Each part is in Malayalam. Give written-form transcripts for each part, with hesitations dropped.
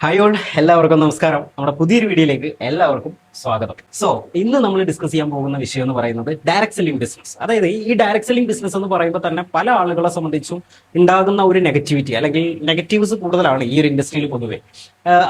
ഹായ് ഓൾ, എല്ലാവർക്കും നമസ്കാരം. നമ്മുടെ പുതിയൊരു വീഡിയോയിലേക്ക് എല്ലാവർക്കും സ്വാഗതം. ഇന്ന് നമ്മൾ ഡിസ്കസ് ചെയ്യാൻ പോകുന്ന വിഷയം എന്ന് പറയുന്നത് ഡയറക്ട് സെല്ലിംഗ് ബിസിനസ്. അതായത് ഈ ഡയറക്ട് സെല്ലിംഗ് ബിസിനസ് എന്ന് പറയുമ്പോൾ തന്നെ പല ആളുകളെ സംബന്ധിച്ചും ഉണ്ടാകുന്ന ഒരു നെഗറ്റിവിറ്റി അല്ലെങ്കിൽ നെഗറ്റീവ്സ് കൂടുതലാണ് ഈ ഒരു ഇൻഡസ്ട്രിയിൽ പൊതുവെ.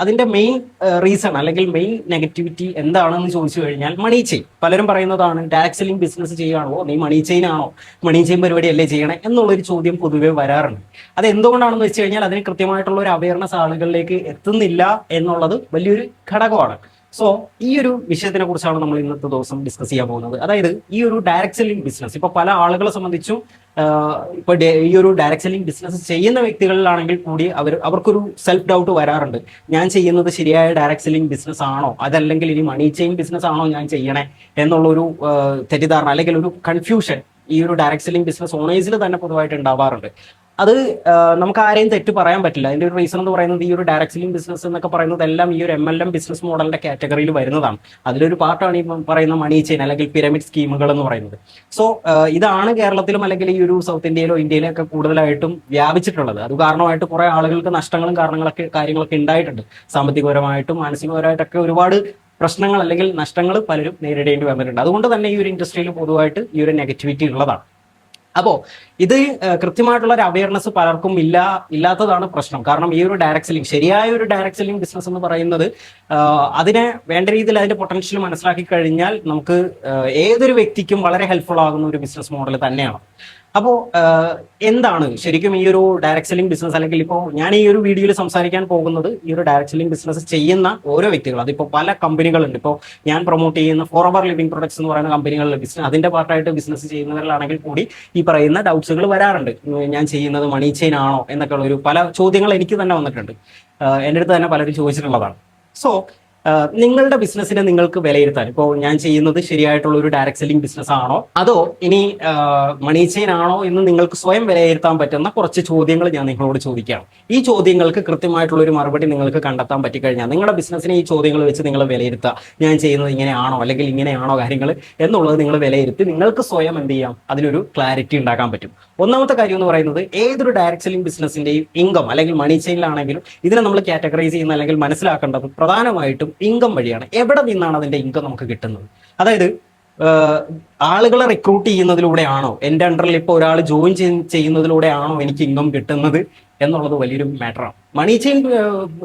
അതിന്റെ മെയിൻ റീസൺ അല്ലെങ്കിൽ മെയിൻ നെഗറ്റിവിറ്റി എന്താണെന്ന് ചോദിച്ചു കഴിഞ്ഞാൽ മണി ചെയിൻ. പലരും പറയുന്നതാണ് ഡയറക്ട് സെല്ലിംഗ് ബിസിനസ് ചെയ്യുകയാണോ, നീ മണി ചെയിൻ ആണോ, മണി ചെയിൻ പരിപാടി അല്ലേ ചെയ്യണേ എന്നുള്ളൊരു ചോദ്യം പൊതുവെ വരാറുണ്ട്. അത് എന്തുകൊണ്ടാണെന്ന് വെച്ച് കഴിഞ്ഞാൽ അതിന് കൃത്യമായിട്ടുള്ള ഒരു അവയർനെസ് ആളുകളിലേക്ക് എത്തുന്നില്ല എന്നുള്ളത് വലിയൊരു ഘടകമാണ്. ഈ ഒരു വിഷയത്തിനെ കുറിച്ചാണ് നമ്മൾ ഇന്നത്തെ ദിവസം ഡിസ്കസ് ചെയ്യാൻ പോകുന്നത്. അതായത് ഈ ഒരു ഡയറക്ട് സെല്ലിംഗ് ബിസിനസ് ഇപ്പൊ പല ആളുകളെ സംബന്ധിച്ചും ഇപ്പൊ ഈ ഒരു ഡയറക്ട് സെല്ലിംഗ് ബിസിനസ് ചെയ്യുന്ന വ്യക്തികളിലാണെങ്കിൽ കൂടി അവർക്കൊരു സെൽഫ് ഡൗട്ട് വരാറുണ്ട്. ഞാൻ ചെയ്യുന്നത് ശരിയായ ഡയറക്ട് സെല്ലിംഗ് ബിസിനസ് ആണോ, അതല്ലെങ്കിൽ ഇനി മണി ചെയിൻ ബിസിനസ് ആണോ ഞാൻ ചെയ്യണേ എന്നുള്ളൊരു തെറ്റിദ്ധാരണ അല്ലെങ്കിൽ ഒരു കൺഫ്യൂഷൻ ഈ ഒരു ഡയറക്ട് സെല്ലിംഗ് ബിസിനസ് ഓണേഴ്സിൽ തന്നെ പൊതുവായിട്ട് ഉണ്ടാവാറുണ്ട്. അത് നമുക്ക് ആരെയും തെറ്റ് പറയാൻ പറ്റില്ല. അതിന്റെ ഒരു റീസൺ എന്ന് പറയുന്നത് ഈ ഒരു ഡയറക്ട് സെല്ലിംഗ് ബിസിനസ് എന്നൊക്കെ പറയുന്നത് എല്ലാം ഈ ഒരു MLM ബിസിനസ് മോഡലിന്റെ കാറ്റഗറിയിൽ വരുന്നതാണ്. അതിലൊരു പാർട്ടാണ് ഈ പറയുന്ന മണി ചെയിൻ അല്ലെങ്കിൽ പിരമിഡ് സ്കീമുകൾ എന്ന് പറയുന്നത്. ഇതാണ് കേരളത്തിലും അല്ലെങ്കിൽ ഈ ഒരു സൗത്ത് ഇന്ത്യയിലോ ഇന്ത്യയിലോ ഒക്കെ കൂടുതലായിട്ടും വ്യാപിച്ചിട്ടുള്ളത്. അത് കാരണമായിട്ട് കുറെ ആളുകൾക്ക് നഷ്ടങ്ങളും കാര്യങ്ങളൊക്കെ ഉണ്ടായിട്ടുണ്ട്. സാമ്പത്തികപരമായിട്ടും മാനസികപരമായിട്ടൊക്കെ ഒരുപാട് പ്രശ്നങ്ങൾ അല്ലെങ്കിൽ നഷ്ടങ്ങൾ പലരും നേരിടേണ്ടി വന്നിട്ടുണ്ട്. അതുകൊണ്ട് തന്നെ ഈ ഒരു ഇൻഡസ്ട്രിയിൽ പൊതുവായിട്ട് ഈ ഒരു നെഗറ്റിവിറ്റി ഉള്ളതാണ്. അപ്പോ ഇത് കൃത്യമായിട്ടുള്ള ഒരു അവയർനെസ് പലർക്കും ഇല്ലാത്തതാണ് പ്രശ്നം. കാരണം ഈ ഒരു ഡയറക്ട് സെല്ലിംഗ്, ശരിയായ ഒരു ഡയറക്ട് സെല്ലിംഗ് ബിസിനസ് എന്ന് പറയുന്നത് അതിനെ വേണ്ട രീതിയിൽ അതിന്റെ പൊട്ടൻഷ്യൽ മനസ്സിലാക്കി കഴിഞ്ഞാൽ നമുക്ക് ഏതൊരു വ്യക്തിക്കും വളരെ ഹെൽപ്ഫുൾ ആകുന്ന ഒരു ബിസിനസ് മോഡൽ തന്നെയാണ്. അപ്പോൾ എന്താണ് ശരിക്കും ഈ ഒരു ഡയറക്ട് സെല്ലിംഗ് ബിസിനസ്, അല്ലെങ്കിൽ ഇപ്പോൾ ഞാൻ ഈ ഒരു വീഡിയോയിൽ സംസാരിക്കാൻ പോകുന്നത് ഈ ഒരു ഡയറക്ട് സെല്ലിംഗ് ബിസിനസ് ചെയ്യുന്ന ഓരോ വ്യക്തികൾ. അതിപ്പോൾ പല കമ്പനികളുണ്ട്. ഇപ്പോൾ ഞാൻ പ്രൊമോട്ട് ചെയ്യുന്ന ഫോറെവർ ലിവിംഗ് പ്രൊഡക്ട്സ് എന്ന് പറയുന്ന കമ്പനികളിൽ അതിന്റെ പാർട്ടായിട്ട് ബിസിനസ് ചെയ്യുന്നവരിലാണെങ്കിൽ കൂടി ഈ പറയുന്ന ഡൗട്ട്സുകൾ വരാറുണ്ട്. ഞാൻ ചെയ്യുന്നത് മണി ചെയിൻ ആണോ എന്നൊക്കെയുള്ള ഒരു പല ചോദ്യങ്ങൾ എനിക്ക് തന്നെ വന്നിട്ടുണ്ട്. എൻ്റെ അടുത്ത് തന്നെ പലരും ചോദിച്ചിട്ടുള്ളതാണ്. നിങ്ങളുടെ ബിസിനസ്സിനെ നിങ്ങൾക്ക് വിലയിരുത്താൻ, ഇപ്പോൾ ഞാൻ ചെയ്യുന്നത് ശരിയായിട്ടുള്ള ഒരു ഡയറക്ട് സെല്ലിംഗ് ബിസിനസ് ആണോ അതോ ഇനി മണി ചെയിൻ ആണോ എന്ന് നിങ്ങൾക്ക് സ്വയം വിലയിരുത്താൻ പറ്റുന്ന കുറച്ച് ചോദ്യങ്ങൾ ഞാൻ നിങ്ങളോട് ചോദിക്കുകയാണ്. ഈ ചോദ്യങ്ങൾക്ക് കൃത്യമായിട്ടുള്ള ഒരു മറുപടി നിങ്ങൾക്ക് കണ്ടെത്താൻ പറ്റിക്കഴിഞ്ഞാൽ നിങ്ങളുടെ ബിസിനസ്സിനെ ഈ ചോദ്യങ്ങൾ വെച്ച് നിങ്ങൾ വിലയിരുത്തുക. ഞാൻ ചെയ്യുന്നത് ഇങ്ങനെയാണോ അല്ലെങ്കിൽ ഇങ്ങനെയാണോ കാര്യങ്ങൾ എന്നുള്ളത് നിങ്ങൾ വിലയിരുത്തി നിങ്ങൾക്ക് സ്വയം എന്ത് ചെയ്യാം, അതിനൊരു ക്ലാരിറ്റി ഉണ്ടാക്കാൻ പറ്റും. ഒന്നാമത്തെ കാര്യം എന്ന് പറയുന്നത് ഏതൊരു ഡയറക്ട് സെല്ലിംഗ് ബിസിനസിന്റെയും ഇൻകം അല്ലെങ്കിൽ മണി ചെയിനിലാണെങ്കിലും ഇതിനെ നമ്മൾ കാറ്റഗറൈസ് ചെയ്യുന്ന അല്ലെങ്കിൽ മനസ്സിലാക്കേണ്ടത് പ്രധാനമായിട്ടും ഇൻകം വഴിയാണ്. എവിടെ നിന്നാണ് അതിന്റെ ഇൻകം നമുക്ക് കിട്ടുന്നത്? അതായത് ആളുകളെ റിക്രൂട്ട് ചെയ്യുന്നതിലൂടെയാണോ, എൻ്റെ അണ്ടറിൽ ഇപ്പോൾ ഒരാൾ ജോയിൻ ചെയ്യുന്നതിലൂടെയാണോ എനിക്ക് ഇൻകം കിട്ടുന്നത് എന്നുള്ളത് വലിയൊരു മാറ്ററാണ്. മണി ചെയിൻ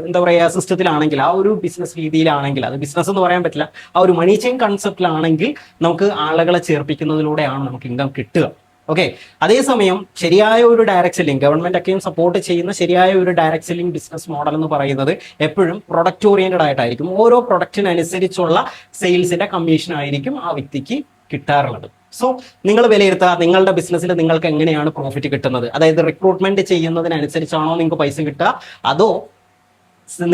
എന്താ പറയുക സിസ്റ്റത്തിലാണെങ്കിൽ, ആ ഒരു ബിസിനസ് രീതിയിലാണെങ്കിൽ, അത് ബിസിനസ് എന്ന് പറയാൻ പറ്റില്ല, ആ ഒരു മണി ചെയിൻ കൺസെപ്റ്റിലാണെങ്കിൽ നമുക്ക് ആളുകളെ ചേർപ്പിക്കുന്നതിലൂടെയാണ് നമുക്ക് ഇൻകം കിട്ടുക. ഓക്കെ. അതേസമയം ശരിയായ ഒരു ഡയറക്ട് സെല്ലിംഗ്, ഗവൺമെന്റ് ഒക്കെയും സപ്പോർട്ട് ചെയ്യുന്ന ശരിയായ ഒരു ഡയറക്ട് സെല്ലിംഗ് ബിസിനസ് മോഡൽ എന്ന് പറയുന്നത് എപ്പോഴും പ്രൊഡക്റ്റ് ഓറിയന്റഡ് ആയിട്ടായിരിക്കും. ഓരോ പ്രൊഡക്റ്റിനനുസരിച്ചുള്ള സെയിൽസിന്റെ കമ്മീഷൻ ആയിരിക്കും ആ വ്യക്തിക്ക് കിട്ടാറുള്ളത്. നിങ്ങൾ വിലയിരുത്തുക, നിങ്ങളുടെ ബിസിനസ്സിൽ നിങ്ങൾക്ക് എങ്ങനെയാണ് പ്രോഫിറ്റ് കിട്ടുന്നത്. അതായത് റിക്രൂട്ട്മെന്റ് ചെയ്യുന്നതിനനുസരിച്ചാണോ നിങ്ങൾക്ക് പൈസ കിട്ടുക, അതോ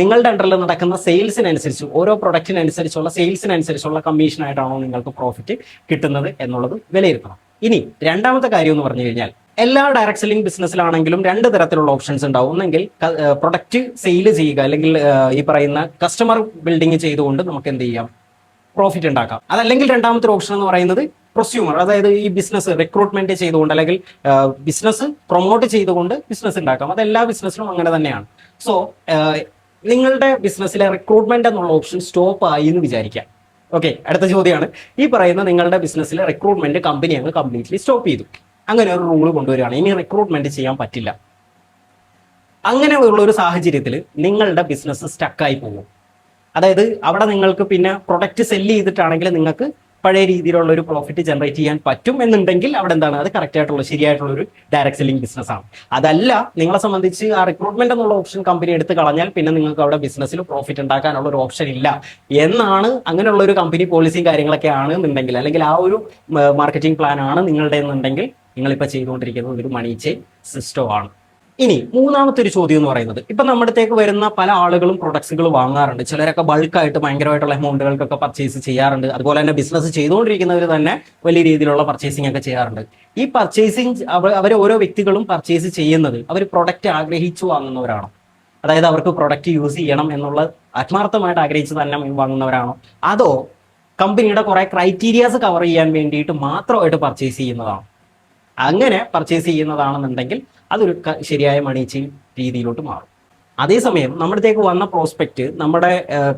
നിങ്ങളുടെ അണ്ടറിൽ നടക്കുന്ന സെയിൽസിനനുസരിച്ച്, ഓരോ പ്രൊഡക്റ്റിനനുസരിച്ചുള്ള സെയിൽസിനനുസരിച്ചുള്ള കമ്മീഷനായിട്ടാണോ നിങ്ങൾക്ക് പ്രോഫിറ്റ് കിട്ടുന്നത് എന്നുള്ളത് വിലയിരുത്തണം. ഇനി രണ്ടാമത്തെ കാര്യം എന്ന് പറഞ്ഞു കഴിഞ്ഞാൽ, എല്ലാ ഡയറക്ട് സെല്ലിംഗ് ബിസിനസ്സിലാണെങ്കിലും രണ്ട് തരത്തിലുള്ള ഓപ്ഷൻസ് ഉണ്ടാവും. ഒന്നെങ്കിൽ പ്രൊഡക്റ്റ് സെയിൽ ചെയ്യുക, അല്ലെങ്കിൽ ഈ പറയുന്ന കസ്റ്റമർ ബിൽഡിംഗ് ചെയ്തുകൊണ്ട് നമുക്ക് എന്ത് ചെയ്യാം, പ്രോഫിറ്റ് ഉണ്ടാക്കാം. അതല്ലെങ്കിൽ രണ്ടാമത്തെ ഓപ്ഷൻ എന്ന് പറയുന്നത് പ്രൊസ്യൂമർ, അതായത് ഈ ബിസിനസ് റിക്രൂട്ട്മെന്റ് ചെയ്തുകൊണ്ട് അല്ലെങ്കിൽ ബിസിനസ് പ്രൊമോട്ട് ചെയ്തുകൊണ്ട് ബിസിനസ് ഉണ്ടാക്കാം. അത് എല്ലാ ബിസിനസ്സിലും അങ്ങനെ തന്നെയാണ്. നിങ്ങളുടെ ബിസിനസ്സിലെ റിക്രൂട്ട്മെന്റ് എന്നുള്ള ഓപ്ഷൻ സ്റ്റോപ്പ് ആയി എന്ന് വിചാരിക്കാം. ഓക്കെ, അടുത്ത ചോദ്യമാണ്, ഈ പറയുന്ന നിങ്ങളുടെ ബിസിനസ്സിലെ റിക്രൂട്ട്മെന്റ് കമ്പനി അങ്ങ് കംപ്ലീറ്റ്ലി സ്റ്റോപ്പ് ചെയ്തു. അങ്ങനെ ഒരു റൂൾ കൊണ്ടുവരികയാണ്, ഇനി റിക്രൂട്ട്മെന്റ് ചെയ്യാൻ പറ്റില്ല. അങ്ങനെയുള്ള ഒരു സാഹചര്യത്തിൽ നിങ്ങളുടെ ബിസിനസ് സ്റ്റക്കായി പോകും. അതായത് അവിടെ നിങ്ങൾക്ക് പിന്നെ പ്രൊഡക്റ്റ് സെല്ല് ചെയ്തിട്ടാണെങ്കിൽ നിങ്ങൾക്ക് പഴയ രീതിയിലുള്ള ഒരു പ്രോഫിറ്റ് ജനറേറ്റ് ചെയ്യാൻ പറ്റും എന്നുണ്ടെങ്കിൽ അവിടെ എന്താണ്, അത് കറക്റ്റ് ആയിട്ടുള്ള ശരിയായിട്ടുള്ള ഒരു ഡയറക്ട് സെല്ലിംഗ് ബിസിനസ് ആണ്. അതല്ല, നിങ്ങളെ സംബന്ധിച്ച് ആ റിക്രൂട്ട്മെന്റ് എന്നുള്ള ഓപ്ഷൻ കമ്പനി എടുത്ത് കളഞ്ഞാൽ പിന്നെ നിങ്ങൾക്ക് അവിടെ ബിസിനസ്സിൽ പ്രോഫിറ്റ് ഉണ്ടാക്കാനുള്ള ഒരു ഓപ്ഷൻ ഇല്ല എന്നാണ്, അങ്ങനെയുള്ള ഒരു കമ്പനി പോളിസിയും കാര്യങ്ങളൊക്കെ ആണ് എന്നുണ്ടെങ്കിൽ, അല്ലെങ്കിൽ ആ ഒരു മാർക്കറ്റിംഗ് പ്ലാൻ ആണ് നിങ്ങളുടെ എന്നുണ്ടെങ്കിൽ, നിങ്ങളിപ്പോൾ ചെയ്തുകൊണ്ടിരിക്കുന്നത് ഒരു മണി ചെയിൻ സിസ്റ്റമാണ്. ഇനി മൂന്നാമത്തെ ഒരു ചോദ്യം എന്ന് പറയുന്നത്, ഇപ്പൊ നമ്മുടെ അടുത്തേക്ക് വരുന്ന പല ആളുകളും പ്രൊഡക്ട്സുകൾ വാങ്ങാറുണ്ട്. ചിലരൊക്കെ ബൾക്കായിട്ട് ഭയങ്കരമായിട്ടുള്ള എമൗണ്ടുകൾക്കൊക്കെ പർച്ചേസ് ചെയ്യാറുണ്ട്. അതുപോലെ തന്നെ ബിസിനസ് ചെയ്തുകൊണ്ടിരിക്കുന്നവർ തന്നെ വലിയ രീതിയിലുള്ള പർച്ചേസിംഗ് ഒക്കെ ചെയ്യാറുണ്ട്. ഈ പർച്ചേസിങ് അവർ ഓരോ വ്യക്തികളും പർച്ചേസ് ചെയ്യുന്നത് അവർ പ്രൊഡക്റ്റ് ആഗ്രഹിച്ചു വാങ്ങുന്നവരാണോ? അതായത് അവർക്ക് പ്രൊഡക്റ്റ് യൂസ് ചെയ്യണം എന്നുള്ള ആത്മാർത്ഥമായിട്ട് ആഗ്രഹിച്ച് തന്നെ വാങ്ങുന്നവരാണോ? അതോ കമ്പനിയുടെ കുറെ ക്രൈറ്റീരിയാസ് കവർ ചെയ്യാൻ വേണ്ടിയിട്ട് മാത്രമായിട്ട് പർച്ചേസ് ചെയ്യുന്നതാണോ? അങ്ങനെ പർച്ചേസ് ചെയ്യുന്നതാണെന്നുണ്ടെങ്കിൽ അതൊരു ശരിയായ മണി ചെയിൻ രീതിയിലോട്ട് മാറും. അതേസമയം നമ്മുടെ അടുത്തേക്ക് വന്ന പ്രോസ്പെക്ട് നമ്മുടെ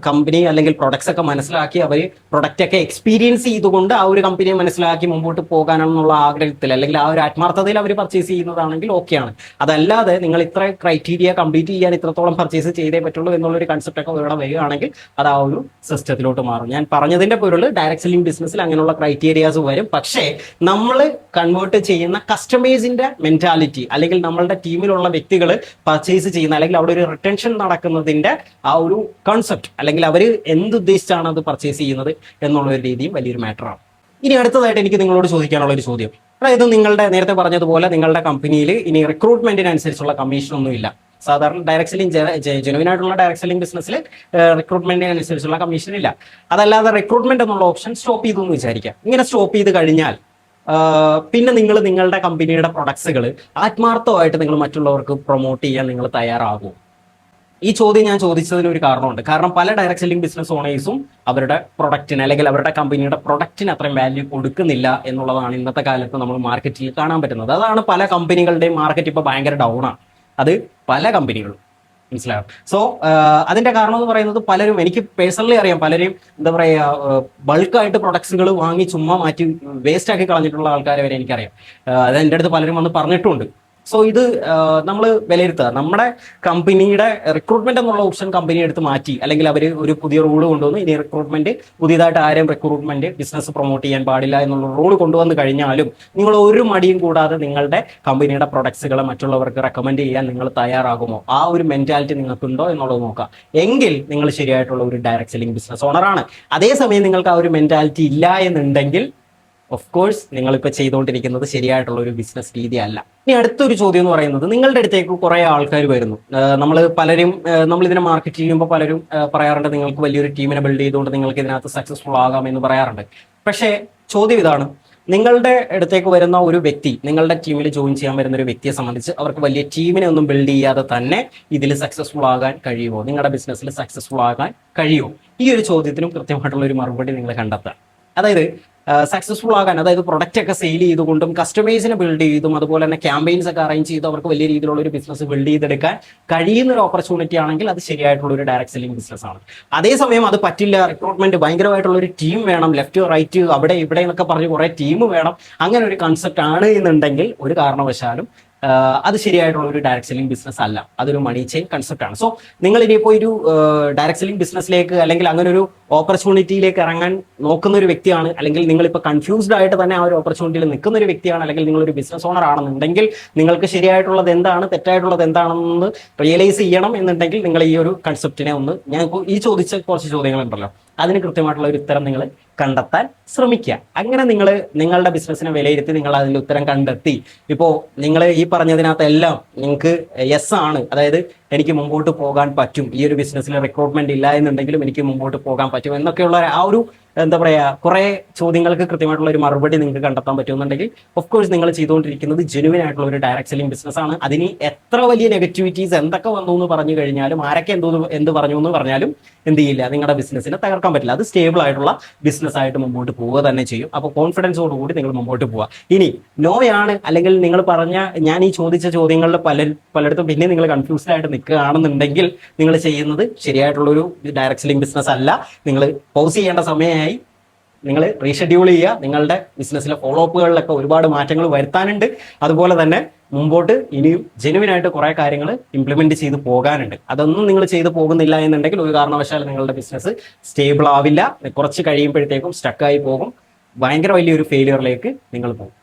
കമ്പനി അല്ലെങ്കിൽ പ്രൊഡക്ട്സ് ഒക്കെ മനസ്സിലാക്കി അവർ പ്രൊഡക്റ്റ് ഒക്കെ എക്സ്പീരിയൻസ് ചെയ്തുകൊണ്ട് ആ ഒരു കമ്പനിയെ മനസ്സിലാക്കി മുമ്പോട്ട് പോകാനെന്നുള്ള ആഗ്രഹത്തിൽ അല്ലെങ്കിൽ ആ ഒരു ആത്മാർത്ഥതയിൽ അവർ പർച്ചേസ് ചെയ്യുന്നതാണെങ്കിൽ ഓക്കെയാണ്. അതല്ലാതെ നിങ്ങൾ ഇത്ര ക്രൈറ്റീരിയ കംപ്ലീറ്റ് ചെയ്യാൻ ഇത്രത്തോളം പർച്ചേസ് ചെയ്തേ പറ്റുള്ളൂ എന്നുള്ളൊരു കൺസെപ്റ്റ് ഒക്കെ ഇവിടെ വരികയാണെങ്കിൽ അത് ആ ഒരു സിസ്റ്റത്തിലോട്ട് മാറും. ഞാൻ പറഞ്ഞതിന്റെ പൊരുൾ ഡയറക്ട് സെല്ലിംഗ് ബിസിനസ്സിൽ അങ്ങനെയുള്ള ക്രൈറ്റീരിയാസ് വരും. പക്ഷേ നമ്മൾ കൺവേർട്ട് ചെയ്യുന്ന കസ്റ്റമേഴ്സിന്റെ മെന്റാലിറ്റി അല്ലെങ്കിൽ നമ്മളുടെ ടീമിലുള്ള വ്യക്തികൾ പർച്ചേസ് ചെയ്യുന്ന അല്ലെങ്കിൽ അവിടെ ഒരു റിട്ടൻഷൻ നടക്കുന്നതിന്റെ ആ ഒരു കോൺസെപ്റ്റ് അല്ലെങ്കിൽ അവർ എന്തുദ്ദേശിച്ചാണ് അത് പർച്ചേസ് ചെയ്യുന്നത് എന്നുള്ള ഒരു രീതിയും വലിയൊരു മാറ്ററാണ്. ഇനി അടുത്തതായിട്ട് എനിക്ക് നിങ്ങളോട് ചോദിക്കാനുള്ള ഒരു ചോദ്യം, അതായത് നിങ്ങളുടെ നേരത്തെ പറഞ്ഞതുപോലെ നിങ്ങളുടെ കമ്പനിയിൽ ഇനി റിക്രൂട്ട്മെന്റിനനുസരിച്ചുള്ള കമ്മീഷൻ ഒന്നും ഇല്ല. സാധാരണ ഡയറക്ട് സെല്ലിംഗ് ജെനുവിൻ ആയിട്ടുള്ള ഡയറക്ട് സെല്ലിംഗ് ബിസിനസ്സിൽ റിക്രൂട്ട്മെന്റിനനുസരിച്ചുള്ള കമ്മീഷൻ ഇല്ല. അതല്ലാതെ റിക്രൂട്ട്മെന്റ് എന്നുള്ള ഓപ്ഷൻ സ്റ്റോപ്പ് ചെയ്തു എന്ന് വിചാരിക്കാം. ഇങ്ങനെ സ്റ്റോപ്പ് ചെയ്ത് കഴിഞ്ഞാൽ പിന്നെ നിങ്ങൾ നിങ്ങളുടെ കമ്പനിയുടെ പ്രൊഡക്ട്സുകൾ ആത്മാർത്ഥമായിട്ട് നിങ്ങൾ മറ്റുള്ളവർക്ക് പ്രൊമോട്ട് ചെയ്യാൻ നിങ്ങൾ തയ്യാറാകും? ഈ ചോദ്യം ഞാൻ ചോദിച്ചതിന് ഒരു കാരണമുണ്ട്. കാരണം പല ഡയറക്ട് സെല്ലിംഗ് ബിസിനസ് ഓണേഴ്സും അവരുടെ പ്രൊഡക്റ്റിന് അല്ലെങ്കിൽ അവരുടെ കമ്പനിയുടെ പ്രൊഡക്റ്റിന് അത്രയും വാല്യൂ കൊടുക്കുന്നില്ല എന്നുള്ളതാണ് ഇന്നത്തെ കാലത്ത് നമ്മൾ മാർക്കറ്റിൽ കാണാൻ പറ്റുന്നത്. അതാണ് പല കമ്പനികളുടെയും മാർക്കറ്റ് ഇപ്പോൾ ഭയങ്കര ഡൗൺ ആണ്. അത് പല കമ്പനികളും മനസ്സിലാവും. സോ അതിന്റെ കാരണം എന്ന് പറയുന്നത് പലരും, എനിക്ക് പേഴ്സണലി അറിയാം, പലരും എന്താ പറയുക ബൾക്കായിട്ട് പ്രൊഡക്ട്സുകൾ വാങ്ങി ചുമ്മാ മാറ്റി വേസ്റ്റ് ആക്കി കളഞ്ഞിട്ടുള്ള ആൾക്കാരെ വരെ എനിക്കറിയാം. അത് എൻ്റെ അടുത്ത് പലരും വന്ന് പറഞ്ഞിട്ടുണ്ട്. സോ ഇത് നമ്മൾ വിലയിരുത്തുക. നമ്മുടെ കമ്പനിയുടെ റിക്രൂട്ട്മെന്റ് എന്നുള്ള ഓപ്ഷൻ കമ്പനി എടുത്ത് മാറ്റി അല്ലെങ്കിൽ അവർ ഒരു പുതിയ റൂൾ കൊണ്ടുവന്നു, ഇനി റിക്രൂട്ട്മെന്റ് പുതിയതായിട്ട് ആരും റിക്രൂട്ട്മെന്റ് ബിസിനസ് പ്രൊമോട്ട് ചെയ്യാൻ പാടില്ല എന്നുള്ള റൂൾ കൊണ്ടുവന്ന് കഴിഞ്ഞാലും നിങ്ങൾ ഒരു മടിയും കൂടാതെ നിങ്ങളുടെ കമ്പനിയുടെ പ്രൊഡക്ട്സുകളെ മറ്റുള്ളവർക്ക് റെക്കമെൻഡ് ചെയ്യാൻ നിങ്ങൾ തയ്യാറാകുമോ? ആ ഒരു മെന്റാലിറ്റി നിങ്ങൾക്കുണ്ടോ എന്നുള്ളത് നോക്കുക. എങ്കിൽ നിങ്ങൾ ശരിയായിട്ടുള്ള ഒരു ഡയറക്ട് സെല്ലിംഗ് ബിസിനസ് ഓണറാണ്. അതേസമയം നിങ്ങൾക്ക് ആ ഒരു മെന്റാലിറ്റി ഇല്ല എന്നുണ്ടെങ്കിൽ ഓഫ് കോഴ്സ് നിങ്ങളിപ്പോൾ ചെയ്തുകൊണ്ടിരിക്കുന്നത് ശരിയായിട്ടുള്ള ഒരു ബിസിനസ് രീതി അല്ല. ഇനി അടുത്തൊരു ചോദ്യം എന്ന് പറയുന്നത്, നിങ്ങളുടെ അടുത്തേക്ക് കുറേ ആൾക്കാർ വരുന്നു. നമ്മൾ പലരും ഇതിനെ മാർക്കറ്റ് ചെയ്യുമ്പോൾ പലരും പറയാറുണ്ട് നിങ്ങൾക്ക് വലിയൊരു ടീമിനെ ബിൽഡ് ചെയ്തുകൊണ്ട് നിങ്ങൾക്ക് ഇതിനകത്ത് സക്സസ്ഫുൾ ആകാം എന്ന് പറയാറുണ്ട്. പക്ഷേ ചോദ്യം ഇതാണ്, നിങ്ങളുടെ അടുത്തേക്ക് വരുന്ന ഒരു വ്യക്തി, നിങ്ങളുടെ ടീമിൽ ജോയിൻ ചെയ്യാൻ വരുന്ന ഒരു വ്യക്തിയെ സംബന്ധിച്ച് അവർക്ക് വലിയ ടീമിനെ ഒന്നും ബിൽഡ് ചെയ്യാതെ തന്നെ ഇതിൽ സക്സസ്ഫുൾ ആകാൻ കഴിയുമോ? നിങ്ങളുടെ ബിസിനസ്സിൽ സക്സസ്ഫുൾ ആകാൻ കഴിയുമോ? ഈ ഒരു ചോദ്യത്തിനും കൃത്യമായിട്ടുള്ള ഒരു മറുപടി നിങ്ങൾ കണ്ടെത്തുക. അതായത് സക്സസ്ഫുൾ ആകാൻ, അതായത് പ്രൊഡക്റ്റ് ഒക്കെ സെയിൽ ചെയ്തുകൊണ്ടും കസ്റ്റമേഴ്സിനെ ബിൽഡ് ചെയ്തും അതുപോലെ തന്നെ ക്യാമ്പയിൻസ് ഒക്കെ അറേഞ്ച് ചെയ്ത് അവർക്ക് വലിയ രീതിയിലുള്ള ഒരു ബിസിനസ് ബിൽഡ് ചെയ്തെടുക്കാൻ കഴിയുന്ന ഒരു ഓപ്പർച്യൂണിറ്റി ആണെങ്കിൽ അത് ശരിയായിട്ടുള്ള ഒരു ഡയറക്ട് സെല്ലിംഗ് ബിസിനസ് ആണ്. അതേസമയം അത് പറ്റില്ല, റിക്രൂട്ട്മെന്റ് ഭയങ്കരമായിട്ടുള്ള ഒരു ടീം വേണം, ലെഫ്റ്റ് റൈറ്റ് അവിടെ ഇവിടെ എന്നൊക്കെ പറഞ്ഞ് കുറെ ടീം വേണം, അങ്ങനെ ഒരു കൺസെപ്റ്റ് ആണ് എന്നുണ്ടെങ്കിൽ ഒരു കാരണവശാലും അത് ശരിയായിട്ടുള്ള ഒരു ഡയറക്ട് സെല്ലിംഗ് ബിസിനസ് അല്ല. അതൊരു മണി ചെയിൻ കൺസെപ്റ്റ് ആണ്. സോ നിങ്ങൾ ഇനിയിപ്പോൾ ഒരു ഡയറക്ട് സെല്ലിംഗ് ബിസിനസ്സിലേക്ക് അല്ലെങ്കിൽ അങ്ങനെ ഒരു ഓപ്പർച്യൂണിറ്റിയിലേക്ക് ഇറങ്ങാൻ നോക്കുന്ന ഒരു വ്യക്തിയാണ്, അല്ലെങ്കിൽ നിങ്ങളിപ്പോൾ കൺഫ്യൂസ്ഡ് ആയിട്ട് തന്നെ ആ ഒരു ഓപ്പർച്യൂണിറ്റിയിൽ നിൽക്കുന്ന ഒരു വ്യക്തിയാണ്, അല്ലെങ്കിൽ നിങ്ങളൊരു ബിസിനസ് ഓണർ ആണെന്നുണ്ടെങ്കിൽ നിങ്ങൾക്ക് ശരിയായിട്ടുള്ളത് എന്താണ് തെറ്റായിട്ടുള്ളത് എന്താണെന്ന് റിയലൈസ് ചെയ്യണം എന്നുണ്ടെങ്കിൽ നിങ്ങൾ ഈ ഒരു കൺസെപ്റ്റിനെ ഒന്ന്, ഞാൻ ഈ ചോദിച്ച കുറച്ച് ചോദ്യങ്ങളുണ്ടല്ലോ അതിന് കൃത്യമായിട്ടുള്ള ഒരു ഉത്തരം നിങ്ങൾ കണ്ടെത്താൻ ശ്രമിക്കുക. അങ്ങനെ നിങ്ങൾ നിങ്ങളുടെ ബിസിനസ്സിനെ വിലയിരുത്തി നിങ്ങൾ അതിൻ്റെ ഉത്തരം കണ്ടെത്തി. ഇപ്പോൾ നിങ്ങൾ ഈ പറഞ്ഞതിനകത്തെല്ലാം നിങ്ങൾക്ക് യെസ് ആണ്, അതായത് എനിക്ക് മുമ്പോട്ട് പോകാൻ പറ്റും, ഈ ഒരു ബിസിനസ്സിൽ റിക്രൂട്ട്മെന്റ് ഇല്ല എന്നുണ്ടെങ്കിലും എനിക്ക് മുമ്പോട്ട് പോകാൻ പറ്റും എന്നൊക്കെയുള്ള ആ ഒരു എന്താ പറയുക കുറേ ചോദ്യങ്ങൾക്ക് കൃത്യമായിട്ടുള്ള ഒരു മറുപടി നിങ്ങൾക്ക് കണ്ടെത്താൻ പറ്റുമെന്നുണ്ടെങ്കിൽ ഓഫ് കോഴ്സ് നിങ്ങൾ ചെയ്തുകൊണ്ടിരിക്കുന്നത് ജെനുവിൻ ആയിട്ടുള്ള ഒരു ഡയറക്ട് സെല്ലിംഗ് ബിസിനസ് ആണ്. അതിന് എത്ര വലിയ നെഗറ്റിവിറ്റീസ് എന്തൊക്കെ വന്നു എന്ന് പറഞ്ഞു കഴിഞ്ഞാലും ആരൊക്കെ എന്ത് പറഞ്ഞു എന്ന് പറഞ്ഞാലും എന്ത് ചെയ്യില്ല, നിങ്ങളുടെ ബിസിനസ്സിനെ തകർക്കാൻ പറ്റില്ല. അത് സ്റ്റേബിൾ ആയിട്ടുള്ള ബിസിനസ് ആയിട്ട് മുമ്പോട്ട് പോവുക തന്നെ ചെയ്യും. അപ്പോൾ കോൺഫിഡൻസോടുകൂടി നിങ്ങൾ മുമ്പോട്ട് പോവുക. ഇനി നോയാണ് അല്ലെങ്കിൽ നിങ്ങൾ പറഞ്ഞ ഞാൻ ഈ ചോദിച്ച ചോദ്യങ്ങളിൽ പലയിടത്തും പിന്നെ നിങ്ങൾ കൺഫ്യൂസ്ഡ് ആയിട്ട് നിൽക്കുകയാണെന്നുണ്ടെങ്കിൽ നിങ്ങൾ ചെയ്യുന്നത് ശരിയായിട്ടുള്ള ഒരു ഡയറക്ട് സെല്ലിംഗ് ബിസിനസ് അല്ല. നിങ്ങൾ പൗസ് ചെയ്യേണ്ട സമയമായി, നിങ്ങൾ റീഷെഡ്യൂൾ ചെയ്യുക. നിങ്ങളുടെ ബിസിനസ്സിലെ ഫോളോ അപ്പുകളിലൊക്കെ ഒരുപാട് മാറ്റങ്ങൾ വരുത്താനുണ്ട്. അതുപോലെ തന്നെ മുമ്പോട്ട് ഇനിയും ജെനുവിനായിട്ട് കുറേ കാര്യങ്ങൾ ഇംപ്ലിമെന്റ് ചെയ്ത് പോകാനുണ്ട്. അതൊന്നും നിങ്ങൾ ചെയ്ത് പോകുന്നില്ല എന്നുണ്ടെങ്കിൽ ഒരു കാരണവശാലും നിങ്ങളുടെ ബിസിനസ് സ്റ്റേബിൾ ആവില്ല. കുറച്ച് കഴിയുമ്പോഴത്തേക്കും സ്റ്റക്കായി പോകും, ഭയങ്കര വലിയൊരു ഫെയിലിയറിലേക്ക് നിങ്ങൾ പോകും.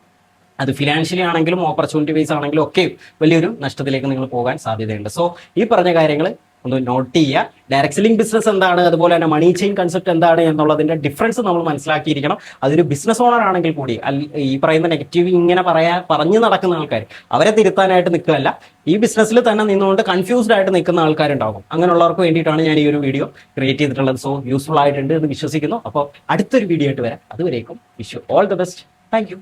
അത് ഫിനാൻഷ്യലി ആണെങ്കിലും ഓപ്പർച്യൂണിറ്റി വൈസ് ആണെങ്കിലും ഒക്കെ വലിയൊരു നഷ്ടത്തിലേക്ക് നിങ്ങൾ പോകാൻ സാധ്യതയുണ്ട്. സോ ഈ പറഞ്ഞ കാര്യങ്ങൾ ഒന്ന് നോട്ട് ചെയ്യുക. ഡയറക്ട് സെല്ലിംഗ് ബിസിനസ് എന്താണ്, അതുപോലെ തന്നെ മണി ചെയിൻ കൺസെപ്റ്റ് എന്താണ് എന്നുള്ളതിന്റെ ഡിഫറൻസ് നമ്മൾ മനസ്സിലാക്കിയിരിക്കണം. അതൊരു ബിസിനസ് ഓണർ ആണെങ്കിൽ കൂടി ഈ പറയുന്ന നെഗറ്റീവ് ഇങ്ങനെ പറഞ്ഞു നടക്കുന്ന ആൾക്കാർ അവരെ തിരുത്താനായിട്ട് നിൽക്കുകയല്ല, ഈ ബിസിനസ്സിൽ തന്നെ നിന്നുകൊണ്ട് കൺഫ്യൂസ്ഡ് ആയിട്ട് നിൽക്കുന്ന ആൾക്കാരുണ്ടാകും. അങ്ങനെയുള്ളവർക്ക് വേണ്ടിയിട്ടാണ് ഞാൻ ഈ ഒരു വീഡിയോ ക്രിയേറ്റ് ചെയ്തിട്ടുള്ളത്. സോ യൂസ്ഫുൾ ആയിട്ടുണ്ട് എന്ന് വിശ്വസിക്കുന്നു. അപ്പോൾ അടുത്തൊരു വീഡിയോ ആയിട്ട് വരാം. അതുവരേക്കും wish you all the best. Thank you.